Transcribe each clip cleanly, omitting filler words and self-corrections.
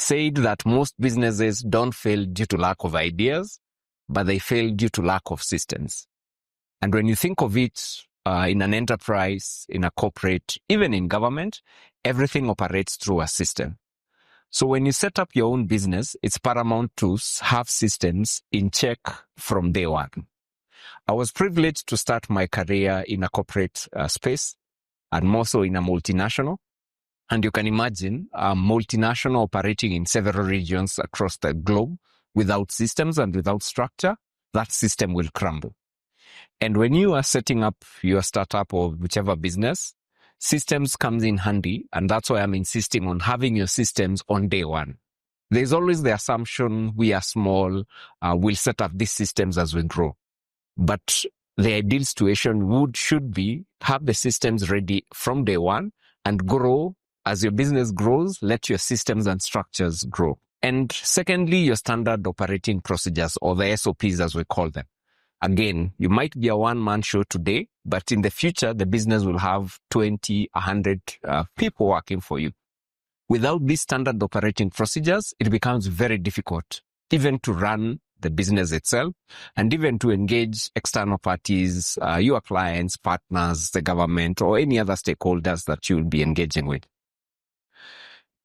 It said that most businesses don't fail due to lack of ideas, but they fail due to lack of systems. And when you think of it in an enterprise, in a corporate, even in government, everything operates through a system. So when you set up your own business, it's paramount to have systems in check from day one. I was privileged to start my career in a corporate space, and more so in a multinational. And you can imagine a multinational operating in several regions across the globe without systems and without structure, that system will crumble. And when you are setting up your startup or whichever business, systems comes in handy. And that's why I'm insisting on having your systems on day one. There's always the assumption we are small, we'll set up these systems as we grow. But the ideal situation should be have the systems ready from day one and grow. As your business grows, let your systems and structures grow. And secondly, your standard operating procedures, or the SOPs as we call them. Again, you might be a one-man show today, but in the future, the business will have 20, 100 people working for you. Without these standard operating procedures, it becomes very difficult even to run the business itself and even to engage external parties, your clients, partners, the government, or any other stakeholders that you'll be engaging with.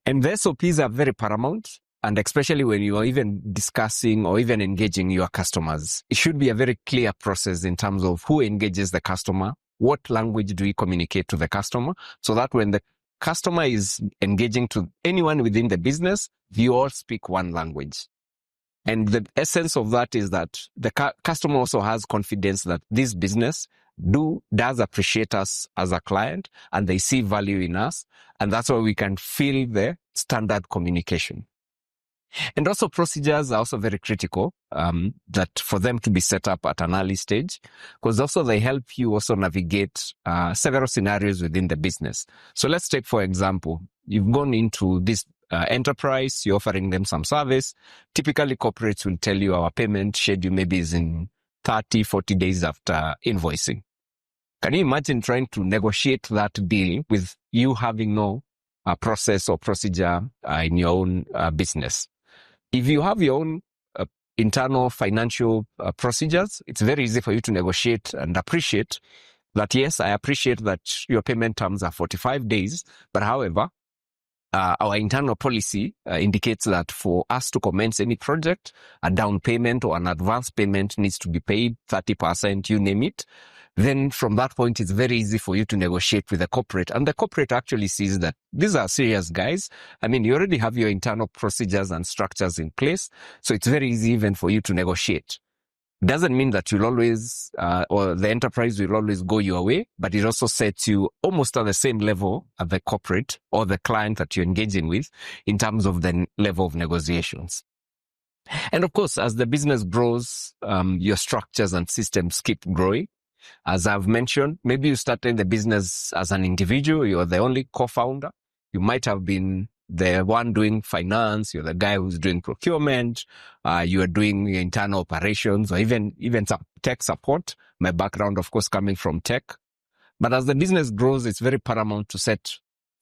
And the SOPs are very paramount, and especially when you are even discussing or even engaging your customers. It should be a very clear process in terms of who engages the customer, what language do we communicate to the customer, so that when the customer is engaging to anyone within the business, you all speak one language. And the essence of that is that the customer also has confidence that this business does appreciate us as a client and they see value in us. And that's why we can feel the standard communication. And also procedures are also very critical, that for them to be set up at an early stage, because also they help you also navigate several scenarios within the business. So let's take, for example, you've gone into this enterprise, you're offering them some service. Typically, corporates will tell you our payment schedule maybe is in 30, 40 days after invoicing. Can you imagine trying to negotiate that deal with you having no process or procedure in your own business? If you have your own internal financial procedures, it's very easy for you to negotiate and appreciate that, yes, I appreciate that your payment terms are 45 days, but however, our internal policy indicates that for us to commence any project, a down payment or an advance payment needs to be paid 30%, you name it. Then from that point, it's very easy for you to negotiate with the corporate. And the corporate actually sees that these are serious guys. I mean, you already have your internal procedures and structures in place. So it's very easy even for you to negotiate. Doesn't mean that you'll always, or the enterprise will always go your way, but it also sets you almost at the same level as the corporate or the client that you're engaging with in terms of the level of negotiations. And of course, as the business grows, your structures and systems keep growing. As I've mentioned, maybe you started the business as an individual, you're the only co-founder. You might have been the one doing finance, you're the guy who's doing procurement, you are doing internal operations or even some tech support. My background, of course, coming from tech. But as the business grows, it's very paramount to set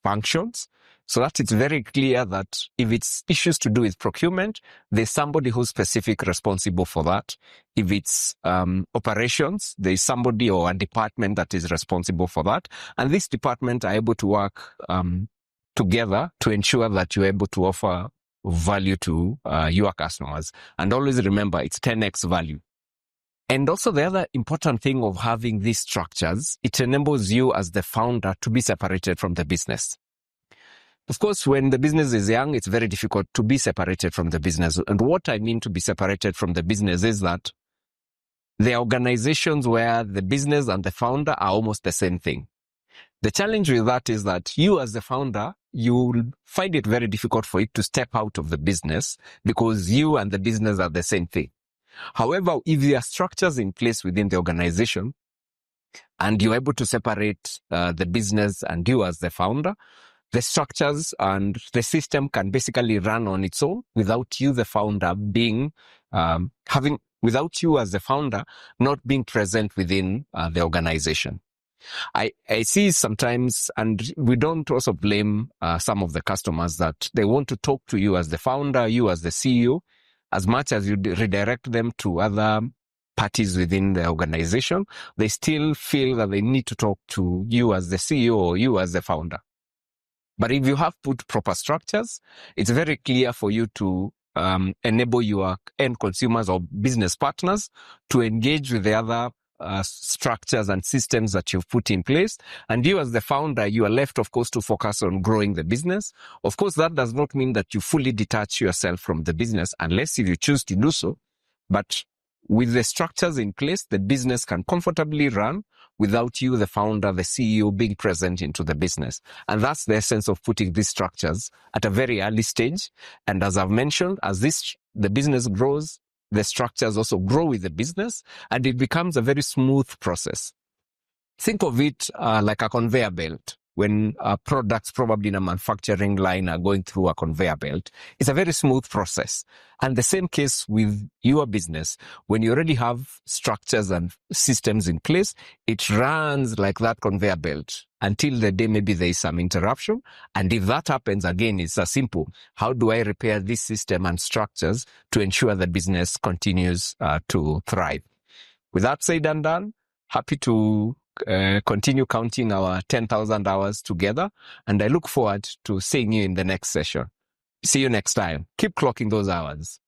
functions so that it's very clear that if it's issues to do with procurement, there's somebody who's specific responsible for that. If it's operations, there's somebody or a department that is responsible for that. And this department are able to work together to ensure that you're able to offer value to your customers. And always remember, it's 10x value. And also the other important thing of having these structures, it enables you as the founder to be separated from the business. Of course, when the business is young, it's very difficult to be separated from the business. And what I mean to be separated from the business is that there are organizations where the business and the founder are almost the same thing. The challenge with that is that you as the founder, you'll find it very difficult for you to step out of the business because you and the business are the same thing. However, if there are structures in place within the organization and you're able to separate the business and you as the founder, the structures and the system can basically run on its own without you, the founder, being without you as the founder not being present within the organization. I see sometimes, and we don't also blame some of the customers that they want to talk to you as the founder, you as the CEO, as much as you redirect them to other parties within the organization, they still feel that they need to talk to you as the CEO or you as the founder. But if you have put proper structures, it's very clear for you to enable your end consumers or business partners to engage with the other structures and systems that you've put in place. And you as the founder, you are left, of course, to focus on growing the business. Of course, that does not mean that you fully detach yourself from the business, unless if you choose to do so. But with the structures in place, the business can comfortably run without you, the founder, the CEO, being present into the business. And that's the essence of putting these structures at a very early stage. And as I've mentioned, as the business grows, the structures also grow with the business, and it becomes a very smooth process. Think of it like a conveyor belt. When products probably in a manufacturing line are going through a conveyor belt, it's a very smooth process. And the same case with your business. When you already have structures and systems in place, it runs like that conveyor belt until the day maybe there is some interruption. And if that happens again, it's as simple. How do I repair this system and structures to ensure the business continues to thrive? With that said and done, happy to continue counting our 10,000 hours together. And I look forward to seeing you in the next session. See you next time. Keep clocking those hours.